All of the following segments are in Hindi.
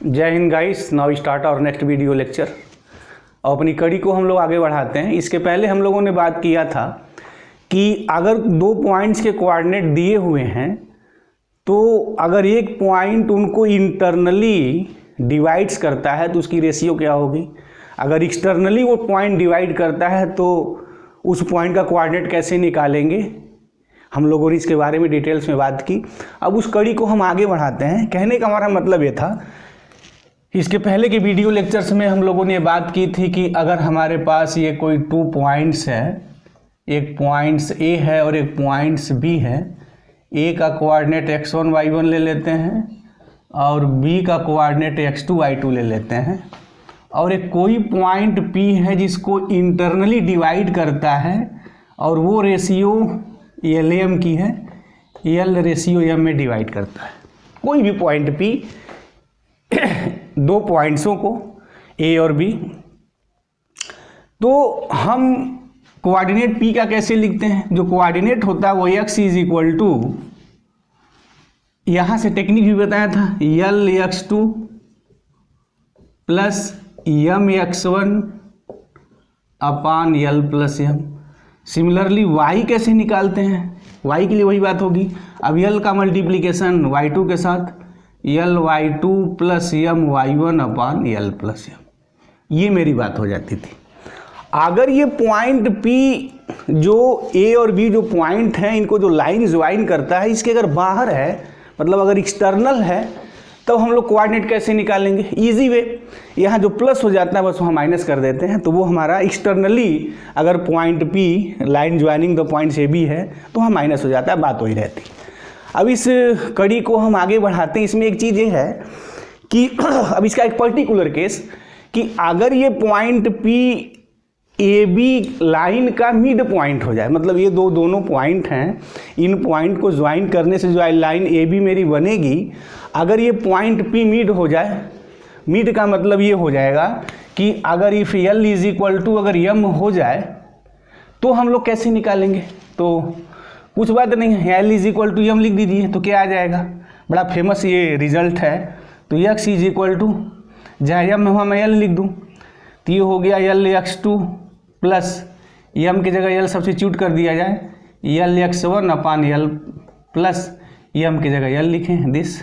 जय हिंद guys. Now start our next video lecture. और अपनी कड़ी को हम लोग आगे बढ़ाते हैं। इसके पहले हम लोगों ने बात किया था कि अगर दो पॉइंट्स के कोऑर्डिनेट दिए हुए हैं तो अगर एक पॉइंट उनको इंटरनली डिवाइड्स करता है तो उसकी रेशियो क्या होगी। अगर एक्सटर्नली वो पॉइंट डिवाइड करता है तो उस पॉइंट का कोऑर्डिनेट कैसे निकालेंगे, हम लोगों ने इसके बारे में डिटेल्स में बात की। अब उस कड़ी को हम आगे बढ़ाते हैं। कहने का हमारा मतलब ये था, इसके पहले के वीडियो लेक्चर्स में हम लोगों ने बात की थी कि अगर हमारे पास ये कोई 2 पॉइंट्स है, एक पॉइंट्स ए है और एक पॉइंट्स बी है। ए का कोऑर्डिनेट x1 y1 ले लेते हैं और बी का कोऑर्डिनेट x2 y2 ले लेते हैं। और एक कोई पॉइंट P है जिसको इंटरनली डिवाइड करता है और वो रेशियो LM की है, L रेशियो M में डिवाइड करता है। कोई भी पॉइंट P दो पॉइंट्सों को A और B, तो हम कोऑर्डिनेट P का कैसे लिखते हैं। जो कोऑर्डिनेट होता है वो x इज इक्वल टू, यहाँ से टेक्निक भी बताया था, L x2 plus M x1 अपान L plus M। Similarly y कैसे निकालते हैं, y के लिए वही बात होगी। अब L का मल्टीप्लीकेशन y2 के साथ, L y2 plus M y1 अपान L प्लस M। ये मेरी बात हो जाती थी। अगर ये पॉइंट P जो A और B जो पॉइंट हैं, इनको जो लाइन ज्वाइन करता है, इसके अगर बाहर है, मतलब अगर एक्सटर्नल है, तो हम लोग कोऑर्डिनेट कैसे निकालेंगे। इजी वे, यहाँ जो प्लस हो जाता है बस वहाँ माइनस कर देते हैं, तो वो हमारा एक्सटर्नली अगर point P line joining the points A B है तो वहाँ माइनस हो जाता है, बात वही रहती। अब इस कड़ी को हम आगे बढ़ाते हैं। इसमें एक चीज़ ये है कि अब इसका एक पर्टिकुलर केस कि अगर ये point P A B line का मिड पॉइंट हो जाए, मतलब ये दोनों पॉइंट हैं, इन पॉइंट को ज्वाइन करने से जो लाइन ए बी मेरी बनेगी, अगर ये पॉइंट P मिड हो जाए, मिड का मतलब ये हो जाएगा कि अगर if L is equal to अगर M हो जाए तो हम लोग कैसे निकालेंगे। तो कुछ बात नहीं है, L is equal to M लिख दीजिए तो क्या आ जाएगा। बड़ा फेमस ये रिजल्ट है। तो x इज इक्वल टू, जहाँ M है वहाँ मैं L लिख दूँ, तो ये हो गया L x2 प्लस M की जगह L सब्स्टिट्यूट कर दिया जाए, L x1 अपान L प्लस M की जगह L लिखें दिस।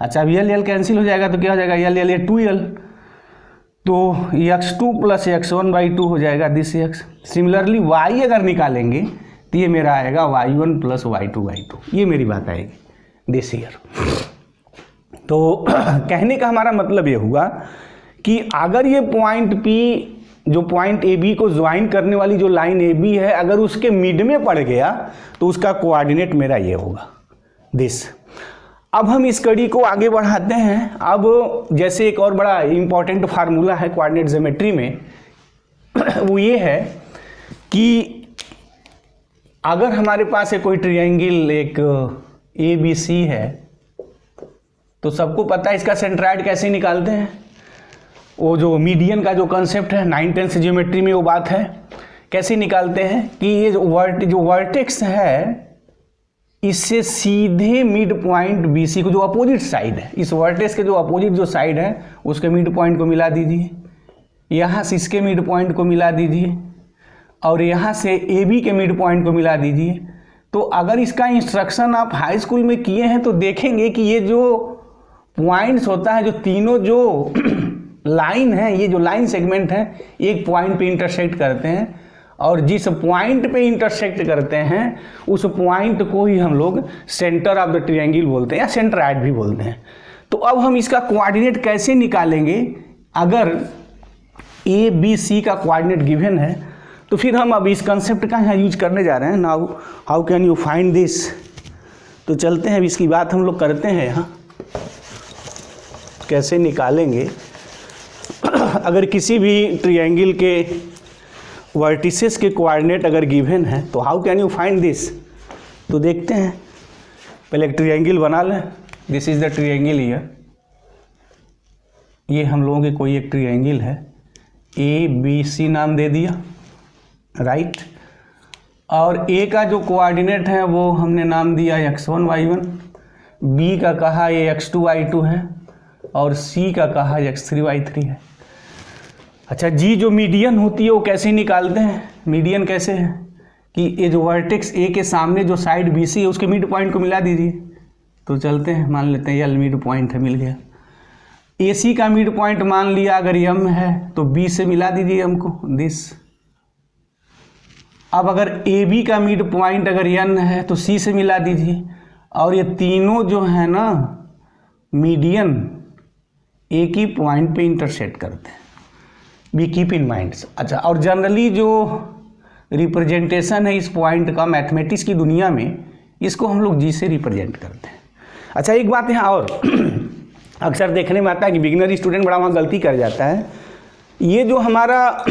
अच्छा, अब L कैंसिल हो जाएगा तो क्या हो जाएगा, L 2L, तो x2 प्लस x1/2 हो जाएगा दिस x। सिमिलरली y अगर निकालेंगे तो ये मेरा आएगा y1 प्लस y2/2, ये मेरी बात आएगी दिस ईयर। तो कहने का हमारा मतलब ये हुआ कि अगर ये पॉइंट P जो पॉइंट ए बी को ज्वाइन करने वाली जो लाइन ए बी है, अगर उसके मिड में पड़ गया तो उसका कोऑर्डिनेट मेरा ये होगा दिस। अब हम इस कड़ी को आगे बढ़ाते हैं। अब जैसे एक और बड़ा इंपॉर्टेंट फार्मूला है कोऑर्डिनेट ज्योमेट्री में, वो ये है कि अगर हमारे पास कोई ट्रायंगल एक ABC है तो सबको पता है इसका सेंट्राइड कैसे निकालते हैं। वो जो मीडियन का जो कंसेप्ट है 9th ज्योमेट्री में वो बात है, कैसे निकालते हैं कि ये जो वर्टेक्स है इससे सीधे मिड पॉइंट BC को जो अपोजिट साइड है, इस वर्टेक्स के जो अपोजिट जो साइड है उसके मिड पॉइंट को मिला दीजिए, यहाँ से इसके मिड पॉइंट को मिला दीजिए और यहाँ से AB के मिड पॉइंट को मिला दीजिए। तो अगर इसका इंस्ट्रक्शन आप हाई स्कूल में किए हैं तो देखेंगे कि ये जो पॉइंट्स होता है, जो तीनों जो लाइन है, ये जो लाइन सेगमेंट है, एक पॉइंट पे इंटरसेक्ट करते हैं और जिस पॉइंट पे इंटरसेक्ट करते हैं उस पॉइंट को ही हम लोग सेंटर ऑफ द ट्रायंगल बोलते हैं या सेंट्राइड भी बोलते हैं। तो अब हम इसका कोऑर्डिनेट कैसे निकालेंगे। अगर ABC का कोऑर्डिनेट गिवन है तो फिर हम अब इस कंसेप्ट का यहाँ यूज करने जा रहे हैं। Now how can you find this. तो चलते हैं, अब इसकी बात हम लोग करते हैं यहाँ कैसे निकालेंगे। अगर किसी भी ट्रायंगल के वर्टिसेस के कोऑर्डिनेट अगर गिवन है तो how can you find this. तो देखते हैं, पहले एक ट्रायंगल बना लें। This is the triangle here, ये हम लोगों के कोई एक ट्रायंगल है, ABC नाम दे दिया, राइट। और A का जो कोऑर्डिनेट है वो हमने नाम दिया x1 y1, B का कहा ये x2 y2 है और सी का कहा x3y3 है। अच्छा जी जो मीडियन होती है वो कैसे निकालते हैं? मीडियन कैसे है कि ये जो वर्टेक्स ए के सामने जो साइड बी सी है उसके मिड पॉइंट को मिला दीजिए। तो चलते हैं, मान लेते हैं यल मिड पॉइंट है, मिल गया। ए सी का मिड पॉइंट मान लिया अगर यम है तो बी से मिला दीजिए हमको दिस। अब अगर ए बी का मिड पॉइंट अगर एन है तो सी से मिला दीजिए। और ये तीनों जो है ना मीडियन एक ही पॉइंट पे इंटरसेक्ट करते हैं, बी कीप इन माइंड। अच्छा, और जनरली जो रिप्रेजेंटेशन है इस पॉइंट का मैथमेटिक्स की दुनिया में, इसको हम लोग जी से रिप्रेजेंट करते हैं। अच्छा एक बात यहाँ और अक्सर देखने में आता है कि बिगिनर स्टूडेंट बड़ा वहाँ गलती कर जाता है। ये जो हमारा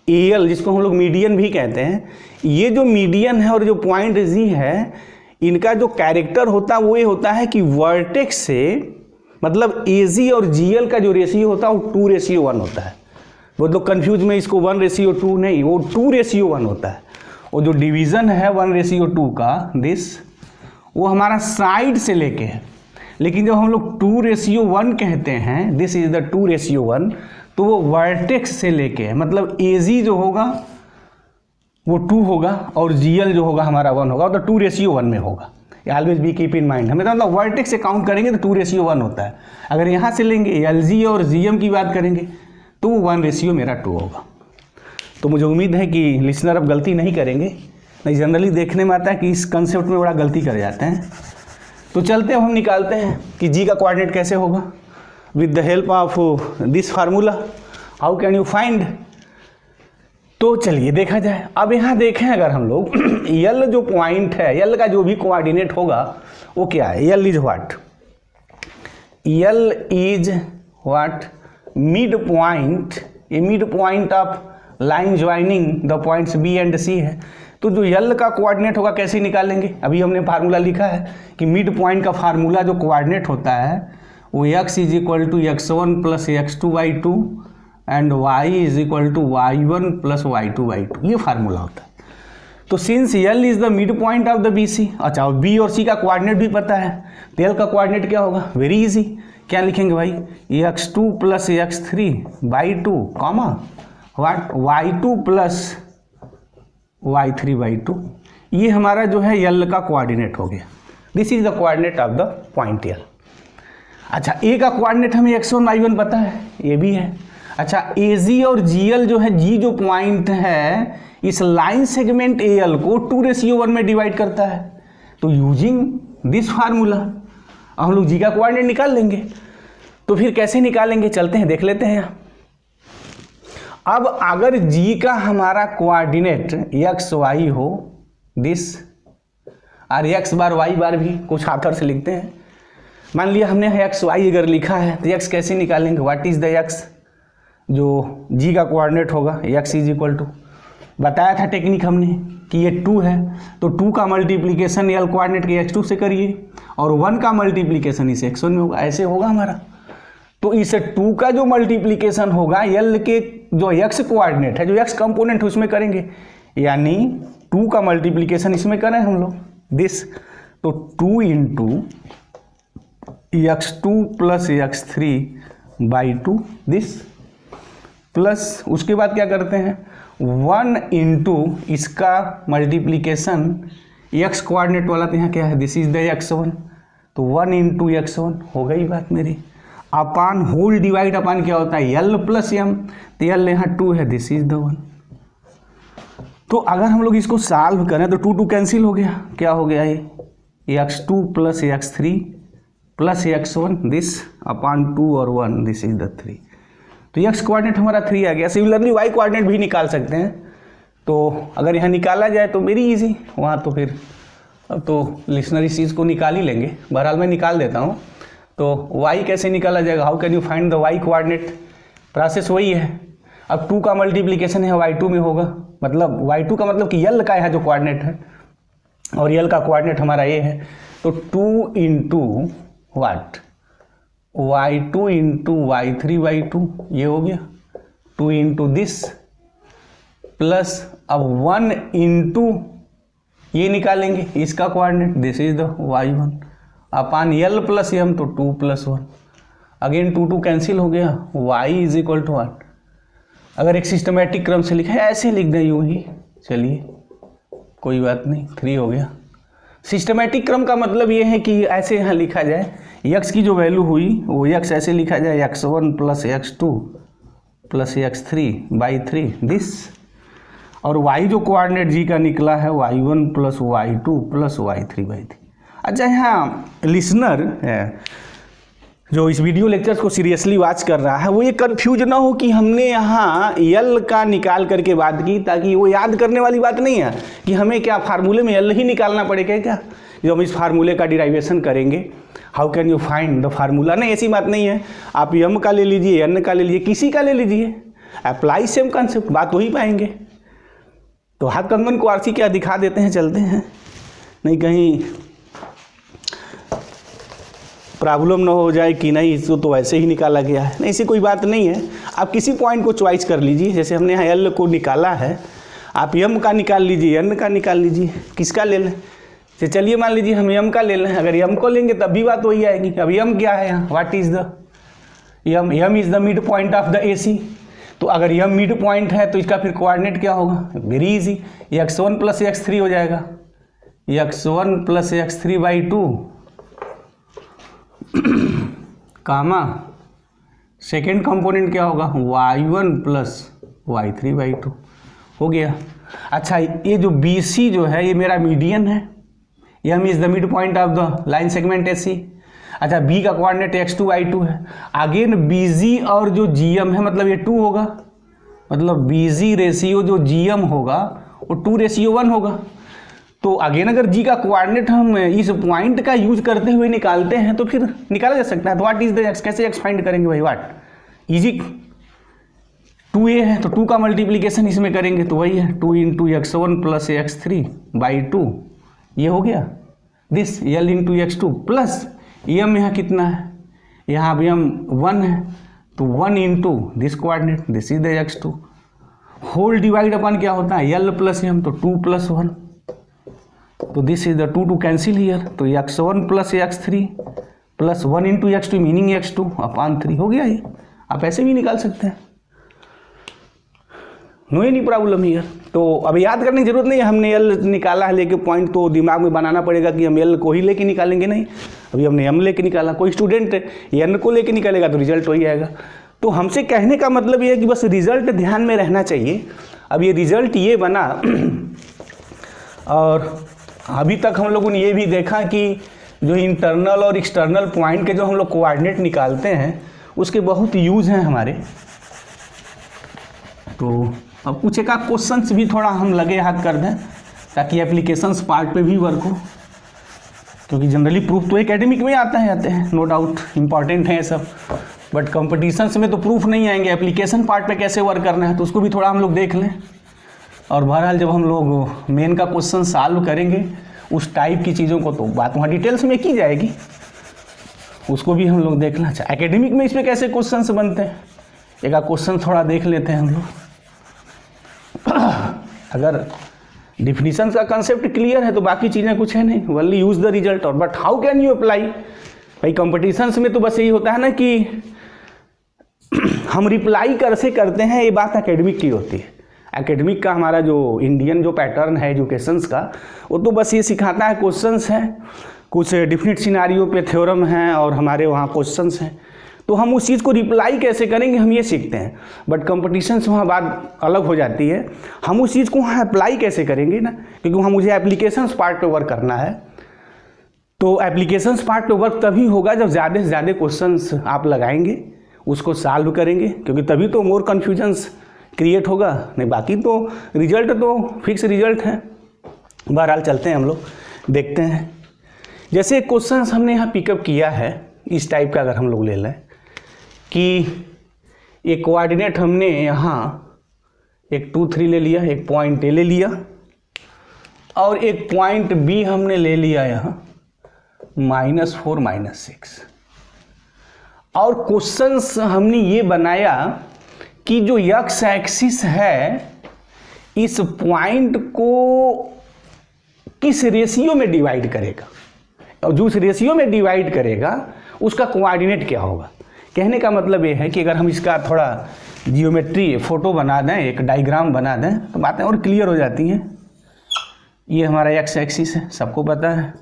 एल जिसको हम लोग मीडियन भी कहते हैं, ये जो मीडियन है और जो पॉइंट जी है, इनका जो कैरेक्टर होता है वो ये होता है कि वर्टेक्स से मतलब ए जी और जी एल का जो रेशियो होता है वो 2:1 होता है। वो लोग कन्फ्यूज में इसको 1:2 नहीं, वो 2:1 होता है। और जो डिवीज़न है 1:2 का दिस, वो हमारा साइड से लेके है। लेकिन जब हम लोग 2:1 कहते हैं, दिस इज द 2:1, तो वो वर्टेक्स से लेके है। मतलब ए जी जो होगा वो 2 होगा और जी एल जो होगा हमारा 1 होगा, तो 2:1 में होगा। Always be keep in mind. हमें तो मतलब वर्टेक्स से काउंट करेंगे तो 2:1 होता है। अगर यहाँ से लेंगे एल जी और जी एम की बात करेंगे तो वो 1 मेरा 2 होगा। तो मुझे उम्मीद है कि लिसनर अब गलती नहीं करेंगे, नहीं जनरली देखने में आता है कि इस कंसेप्ट में बड़ा गलती कर जाते हैं। तो चलते हम निकालते हैं कि जी का कोऑर्डिनेट कैसे होगा with the help of this formula. How can you find? तो चलिए देखा जाए। अब यहाँ देखें अगर हम लोग यल जो पॉइंट है, यल का जो भी कोऑर्डिनेट होगा वो क्या है? L is what? L is what? Mid point. ये mid point of line joining the points B and C है। तो जो यल का कोऑर्डिनेट होगा कैसे निकालेंगे? अभी हमने फार्मूला लिखा है कि मिड पॉइंट का फार्मूला जो कोऑर्डिनेट होता है वो x is equal to x1 plus x2/2 and y is equal to y1 plus y2/2, ये फार्मूला होता है। तो since L is the mid point of the B C, अच्छा बी और सी का कोऑर्डिनेट भी पता है, तो यल का कोऑर्डिनेट क्या होगा? Very easy. क्या लिखेंगे भाई? x2 plus x3/2 comma what y2 plus y3/2, ये हमारा जो है यल का कोऑर्डिनेट हो गया। This is the coordinate of the point L. अच्छा ए का कोऑर्डिनेट हमें x1 y1 पता है, ये भी है। अच्छा ए जी और जी एल जो है, जी जो पॉइंट है इस लाइन सेगमेंट ए एल को 2:1 में डिवाइड करता है। तो यूजिंग दिस फार्मूला हम लोग जी का कोऑर्डिनेट निकाल लेंगे। तो फिर कैसे निकालेंगे चलते हैं देख लेते हैं। अब अगर जी का हमारा कोऑर्डिनेट एक्स वाई हो दिस, और एक्स बार वाई बार भी कुछ आथर से लिखते हैं। मान लिया हमने एक्स वाई अगर लिखा है तो एक्स कैसे निकालेंगे? व्हाट इज द एक्स जो जी का कोऑर्डिनेट होगा? एक्स इज इक्वल टू, बताया था टेक्निक हमने कि ये 2 है तो 2 का मल्टीप्लीकेशन यल कोऑर्डिनेट के x2 से करिए और 1 का मल्टीप्लीकेशन इस x1 में होगा, ऐसे होगा हमारा। तो इस 2 का जो मल्टीप्लीकेशन होगा यल के जो x कोऑर्डिनेट है, जो x कंपोनेंट उसमें करेंगे, यानी 2 का मल्टीप्लीकेशन इसमें करें हम लोग दिस। तो 2 into x2 plus x3/2 this, plus उसके बाद क्या करते हैं 1 इंटू इसका मल्टीप्लीकेशन x कोऑर्डिनेट वाला, तो यहाँ क्या है? दिस इज द x1, तो 1 इंटू x1 हो गई बात मेरी। अपान होल डिवाइड अपान क्या होता है? यल प्लस एम, तो यल यहाँ 2 है, दिस इज द 1। तो अगर हम लोग इसको सॉल्व करें तो 2 कैंसिल हो गया, क्या हो गया ये x2 plus x3 plus x1 this अपान 2 और 1, दिस इज द 3। तो x कोऑर्डिनेट हमारा 3 आ गया। सिमिलरली y कोऑर्डिनेट भी निकाल सकते हैं। तो अगर यहाँ निकाला जाए तो वेरी इजी, वहाँ तो फिर अब तो लिसनर इस चीज़ को निकाल ही लेंगे, बहरहाल मैं निकाल देता हूँ। तो y कैसे निकाला जाएगा? How can you find the y coordinate? Process वही है। अब 2 का मल्टीप्लीकेशन है y2 में होगा, मतलब y2 का मतलब कि यल का यहाँ जो कोऑर्डिनेट है और यल का कोऑर्डिनेट हमारा ये है। तो 2 इंटू वाट y2 इंटू y3/2 ये हो गया 2 इंटू दिस, प्लस अब 1 इंटू ये निकालेंगे इसका coordinate, this is the y1 upon L plus M, तो 2 + 1 अगेन 2 2 कैंसिल हो गया, y इज इक्वल टू 1। अगर एक सिस्टमेटिक क्रम से लिखा है ऐसे लिख दें यूँ ही, चलिए कोई बात नहीं, 3 हो गया। सिस्टमेटिक क्रम का मतलब ये है कि ऐसे यहाँ लिखा जाए, x की जो वैल्यू हुई वो x ऐसे लिखा जाए x1 plus x2 plus x3 by 3 this, और y जो कोऑर्डिनेट g का निकला है y1 plus y2 plus y3 by 3। अच्छा, यहाँ लिसनर है जो इस वीडियो लेक्चर्स को सीरियसली वॉच कर रहा है वो ये कंफ्यूज ना हो कि हमने यहाँ यल का निकाल करके बात की, ताकि वो याद करने वाली बात नहीं है कि हमें क्या फार्मूले में यल ही निकालना पड़ेगा क्या, जो हम इस फार्मूले का डिराइवेशन करेंगे। How can you find the formula, नहीं ऐसी बात नहीं है। आप यम का ले लीजिए, एन का ले लीजिए, किसी का ले लीजिए, अप्लाई सेम कंसेप्ट, बात वही पाएंगे। तो हाथ कंगन को आरसी क्या दिखा देते हैं, चलते हैं, नहीं कहीं प्रॉब्लम ना हो जाए कि नहीं इसको तो वैसे ही निकाला गया है। नहीं, ऐसी कोई बात नहीं है। आप किसी पॉइंट को चॉइस कर लीजिए, जैसे हमने यहाँ एल को निकाला है, आप यम का निकाल लीजिए, एन का निकाल लीजिए, किसका ले लें। तो चलिए मान लीजिए हम यम का ले लें, अगर यम को लेंगे तब भी बात वही आएगी। अब यम क्या है यहाँ, what is the M, M is the mid point of the AC। तो अगर यम मिड पॉइंट है तो इसका फिर कोऑर्डिनेट क्या होगा, very easy, x1 plus x3 हो जाएगा, x1 plus x3 by 2 comma second component क्या होगा y1 प्लस y3 बाई 2 हो गया। अच्छा, ये जो BC जो है ये मेरा मीडियन है, m is the mid point of the line segment AC। अच्छा, B का कोऑर्डिनेट x2 y2 है, अगेन BG और जो GM है मतलब ये 2 होगा, मतलब BG रेशियो जो GM होगा वो 2:1 होगा। तो अगेन अगर G का कोऑर्डिनेट हम इस पॉइंट का यूज करते हुए निकालते हैं तो फिर निकाला जा सकता है। तो व्हाट इज द x, कैसे x फाइंड करेंगे भाई, व्हाट इजी, 2a है तो 2 का मल्टीप्लीकेशन इसमें करेंगे तो वही है 2 into x1 plus x3 by 2, ये हो गया this l into x2 plus m यहाँ कितना है, यहाँ अब m 1 है तो 1 into this coordinate, this is the x2 whole divide अपन क्या होता है l प्लस m, तो 2 प्लस 1, तो this is the 2 to cancel here, तो x1 plus x3 plus 1 into x2 meaning x2 upon 3 हो गया। ये आप ऐसे भी निकाल सकते हैं, नो एनी प्रॉब्लम हियर। तो अब याद करने की जरूरत नहीं है, हमने एल निकाला है लेके पॉइंट, तो दिमाग में बनाना पड़ेगा कि हम एल को ही लेके निकालेंगे, नहीं, अभी हमने एम लेके निकाला। कोई स्टूडेंट एन को लेके निकालेगा तो रिजल्ट वही आएगा। तो हमसे कहने का मतलब ये है कि बस रिजल्ट ध्यान में रहना चाहिए। अब ये रिजल्ट ये बना, और अभी तक हम लोगों ने ये भी देखा कि जो इंटरनल और एक्सटर्नल पॉइंट के जो हम लोग कोऑर्डिनेट निकालते हैं उसके बहुत यूज हैं हमारे। तो अब कुछ एक क्वेश्चंस भी थोड़ा हम लगे हाथ कर दें ताकि एप्लीकेशंस पार्ट पे भी वर्क हो, क्योंकि जनरली प्रूफ तो एकेडमिक में आते हैं, नो डाउट इम्पॉर्टेंट है सब, बट कंपटीशंस में तो प्रूफ नहीं आएंगे। एप्लीकेशन पार्ट पे कैसे वर्क करना है तो उसको भी थोड़ा हम लोग देख लें। और बहरहाल जब हम लोग मेन का क्वेश्चन सॉल्व करेंगे उस टाइप की चीज़ों को तो बात वहाँ डिटेल्स में की जाएगी, उसको भी हम लोग देखना। अच्छा, एकेडमिक में इसमें कैसे क्वेश्चंस बनते हैं, एक क्वेश्चन थोड़ा देख लेते हैं हम लोग। अगर डिफिनीशन का कंसेप्ट क्लियर है तो बाकी चीज़ें कुछ है नहीं, वनली यूज द रिजल्ट। और but how can you apply, भाई कंपटीशंस में तो बस यही होता है ना कि हम रिप्लाई कैसे करते हैं, ये बात एकेडमिक की होती है। एकेडमिक का हमारा जो इंडियन जो पैटर्न है एजुकेशंस का, वो तो बस ये सिखाता है क्वेश्चंस हैं, कुछ डिफिनिट सिनारियो पे थ्योरम हैं और हमारे वहाँ क्वेश्चंस हैं, तो हम उस चीज़ को रिप्लाई कैसे करेंगे हम ये सीखते हैं। बट कंपटीशंस वहाँ बात अलग हो जाती है, हम उस चीज़ को वहाँ अप्लाई कैसे करेंगे ना, क्योंकि वहाँ मुझे एप्लीकेशंस पार्ट पे वर्क करना है। तो एप्लीकेशंस पार्ट पे वर्क तभी होगा जब ज़्यादा से ज़्यादा क्वेश्चंस आप लगाएंगे, उसको सॉल्व करेंगे, क्योंकि तभी तो मोर कन्फ्यूजन्स क्रिएट होगा, नहीं बाकी तो रिजल्ट तो फिक्स रिजल्ट है। बहरहाल चलते हैं हम लोग देखते हैं। जैसे क्वेश्चन हमने यहाँ पिकअप किया है इस टाइप का, अगर हम लोग ले लें कि एक कोऑर्डिनेट हमने यहाँ एक 2 3 ले लिया, एक पॉइंट ए ले लिया और एक पॉइंट बी हमने ले लिया यहाँ -4 -6, और क्वेश्चंस हमने ये बनाया कि जो एक्स एक्सिस है इस पॉइंट को किस रेशियो में डिवाइड करेगा, और जो उस रेशियो में डिवाइड करेगा उसका कोऑर्डिनेट क्या होगा। कहने का मतलब ये है कि अगर हम इसका थोड़ा जियोमेट्री फोटो बना दें, एक डायग्राम बना दें, तो बातें और क्लियर हो जाती हैं। ये हमारा एक्स एक्सिस है, सबको पता है।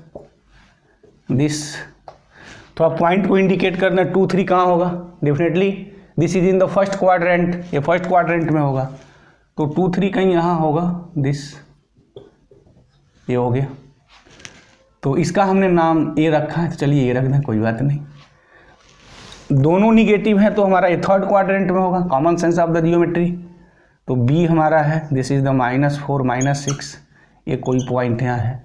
दिस थोड़ा पॉइंट को इंडिकेट करना, 2 3 कहाँ होगा, definitely this is in the first quadrant, ये फर्स्ट क्वाड्रेंट में होगा, तो 2 3 कहीं यहाँ होगा, दिस ये हो गया। तो इसका हमने नाम ए रखा है, तो चलिए ये रख दें, कोई बात नहीं। दोनों निगेटिव है तो हमारा ये थर्ड क्वाड्रेंट में होगा, common sense of the geometry. तो बी हमारा है, दिस इज द -4 -6, ये कोई पॉइंट यहाँ है,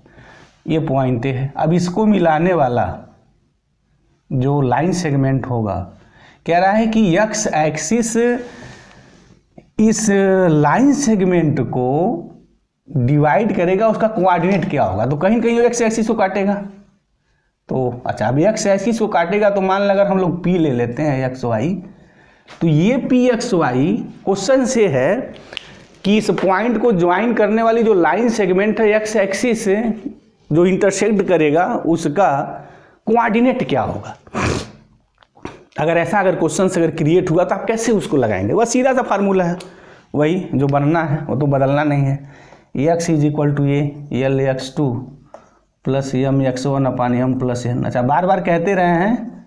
ये पॉइंट है। अब इसको मिलाने वाला जो लाइन सेगमेंट होगा, कह रहा है कि एक्स एक्सिस इस लाइन सेगमेंट को डिवाइड करेगा, उसका कोऑर्डिनेट क्या होगा। तो कहीं कहीं एक्स एक्सिस को काटेगा, तो अच्छा अब एक्स एक्सिस को काटेगा तो मान लो अगर हम लोग पी ले लेते हैं एक्स वाई, तो ये पी एक्स वाई क्वेश्चन से है कि इस पॉइंट को ज्वाइन करने वाली जो लाइन सेगमेंट है एक्स एक्सिस से जो इंटरसेक्ट करेगा, उसका कोऑर्डिनेट क्या होगा। अगर ऐसा अगर क्वेश्चन अगर क्रिएट हुआ तो आप कैसे उसको लगाएंगे। वह सीधा सा फार्मूला है, वही जो बनना है वो तो बदलना नहीं है। X is equal to a L x2 plus M x1 upon M plus N. अच्छा बार बार कहते रहे हैं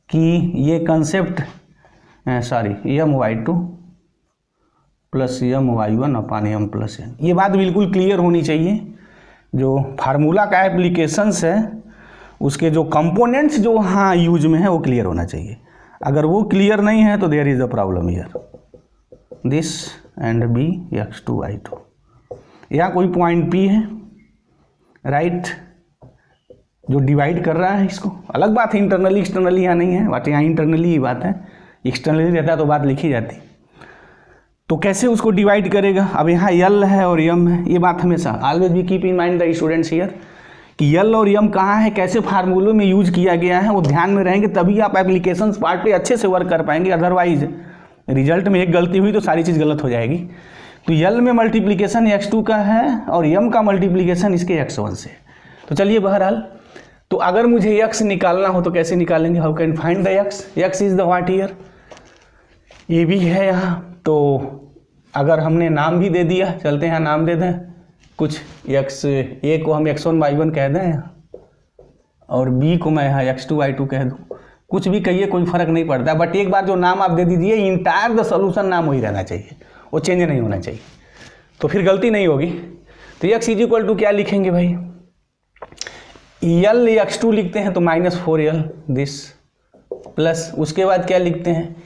कि ये concept M y2 plus M y1 upon M plus N, ये बात बिल्कुल क्लियर होनी चाहिए। जो फार्मूला का एप्लीकेशंस है उसके जो कंपोनेंट्स जो वहाँ यूज में है वो क्लियर होना चाहिए। अगर वो क्लियर नहीं है तो there is a problem here. This and B x2 y2, यहाँ कोई पॉइंट P है राइट, जो डिवाइड कर रहा है इसको। अलग बात है इंटरनली एक्सटर्नली यहाँ नहीं है, बात यहाँ इंटरनली ही बात है, एक्सटर्नली रहता तो बात लिखी जाती। तो कैसे उसको डिवाइड करेगा। अब यहाँ L है और M है, ये बात हमेशा always be keep in mind the students here कि L और M कहाँ है, कैसे फार्मूलों में यूज किया गया है, वो ध्यान में रहेंगे तभी आप एप्लीकेशंस पार्ट पे अच्छे से वर्क कर पाएंगे। अदरवाइज रिजल्ट में एक गलती हुई तो सारी चीज़ गलत हो जाएगी। तो L में मल्टीप्लिकेशन x2 का है और M का मल्टीप्लिकेशन इसके x1 से। तो चलिए बहरहाल, तो अगर मुझे x निकालना हो तो कैसे निकालेंगे, how can find the x is the what here, ये भी है यहाँ। तो अगर हमने नाम भी दे दिया, चलते हैं नाम दे दें कुछ, x a को हम x1 y1 कह दें और b को मैं यहाँ x2 y2 कह दूँ, कुछ भी कहिए कोई फर्क नहीं पड़ता। बट एक बार जो नाम आप दे दीजिए, इंटायर द सोल्यूशन नाम वही रहना चाहिए, वो चेंज नहीं होना चाहिए, तो फिर गलती नहीं होगी। तो x इज इक्वल टू क्या लिखेंगे भाई, L x2 लिखते हैं तो -4L दिस, प्लस उसके बाद क्या लिखते हैं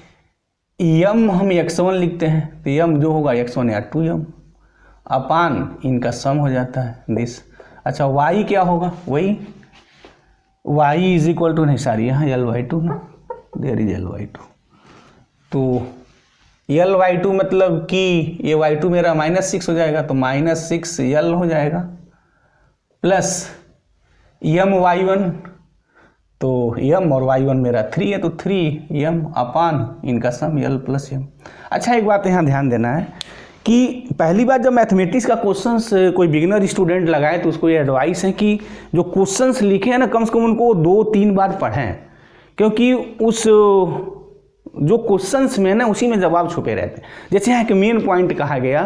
M हम x1 लिखते हैं तो M जो होगा x1 या 2M अपान इनका सम हो जाता है दिस। अच्छा y क्या होगा, वही y इज इक्वल टू, नहीं सॉरी यहाँ L/2 ना, देयर इज L/2। तो L/2 मतलब कि ये y2 मेरा -6 हो जाएगा, तो -6L हो जाएगा प्लस M y1, तो M और y1 मेरा 3 है तो 3M अपान इनका सम L प्लस M। अच्छा एक बात यहाँ ध्यान देना है कि पहली बार जब मैथमेटिक्स का क्वेश्चंस कोई बिगिनर स्टूडेंट लगाए तो उसको ये एडवाइस है कि जो क्वेश्चंस लिखे हैं ना कम से कम उनको 2-3 बार पढ़ें, क्योंकि उस जो क्वेश्चंस में ना उसी में जवाब छुपे रहते हैं। जैसे यहाँ एक मेन पॉइंट कहा गया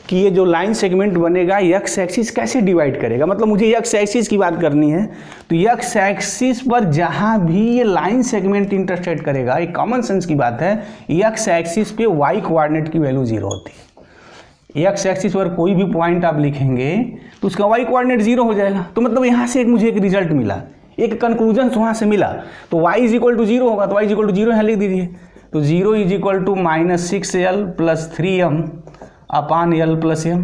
कि ये जो लाइन सेगमेंट बनेगा एक्स एक्सिस कैसे डिवाइड करेगा, मतलब मुझे एक्स एक्सिस की बात करनी है। तो एक्स एक्सिस पर जहाँ भी ये लाइन सेगमेंट इंटरसेक्ट करेगा, एक कॉमन सेंस की बात है, एक्स एक्सिस पे वाई कोऑर्डिनेट की वैल्यू 0 होती है। एक्स एक्सिस पर कोई भी पॉइंट आप लिखेंगे तो उसका वाई कोऑर्डिनेट 0 हो जाएगा। तो मतलब यहाँ से मुझे एक रिजल्ट मिला, एक कंक्लूजन वहाँ से मिला, तो y इज इक्वल टू 0 होगा, तो y इज इक्वल टू 0 यहाँ लिख दीजिए। तो 0 is equal to -6L plus 3M upon L plus M,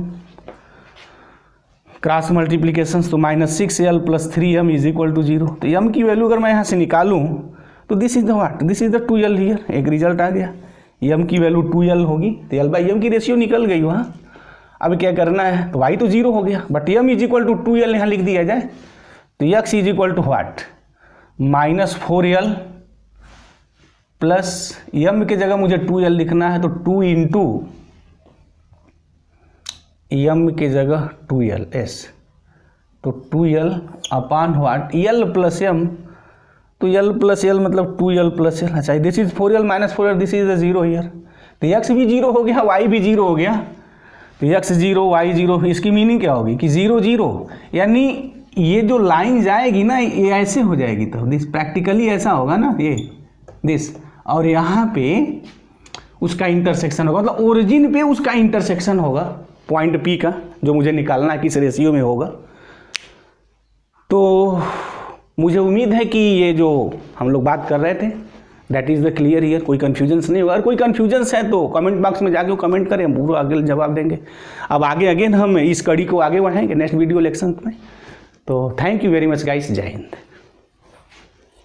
cross multiplication, तो -6L plus 3M is equal to 0। तो M की वैल्यू अगर मैं यहाँ से निकालूँ तो this is the what, this is the 2L here, एक रिजल्ट आ गया। M की वैल्यू 2L होगी तो L/M की रेशियो निकल गई वहाँ। अब क्या करना है, तो y तो 0 हो गया, but M is equal to 2L यहाँ लिख दिया जाए। तो x is equal to what, -4L plus M के जगह मुझे 2L लिखना है, तो 2 इंटू M के जगह 2L S, तो 2L upon what L plus M तो यल प्लस यल मतलब 2l प्लस यल। अच्छा, this is 4l minus 4l, this is 0 here. तो x भी 0 हो गया, y भी 0 हो गया। तो x 0 y 0, इसकी मीनिंग क्या होगी कि 0 0, यानी ये जो लाइन जाएगी ना ये ऐसे हो जाएगी। तो दिस प्रैक्टिकली ऐसा होगा ना ये दिस, और यहाँ पे उसका इंटरसेक्शन होगा, मतलब ओरिजिन पे उसका इंटरसेक्शन होगा पॉइंट P का, जो मुझे निकालना है किस रेशियो में होगा। तो मुझे उम्मीद है कि ये जो हम लोग बात कर रहे थे that is the clear here, कोई कन्फ्यूजन्स नहीं होगा। अगर कोई कन्फ्यूजन्स है तो कमेंट बॉक्स में जाके कमेंट करें, हम पूरा आगे जवाब देंगे। अब आगे अगेन हम इस कड़ी को आगे बढ़ाएंगे नेक्स्ट वीडियो लेक्शन में। तो thank you very much guys, जय हिंद।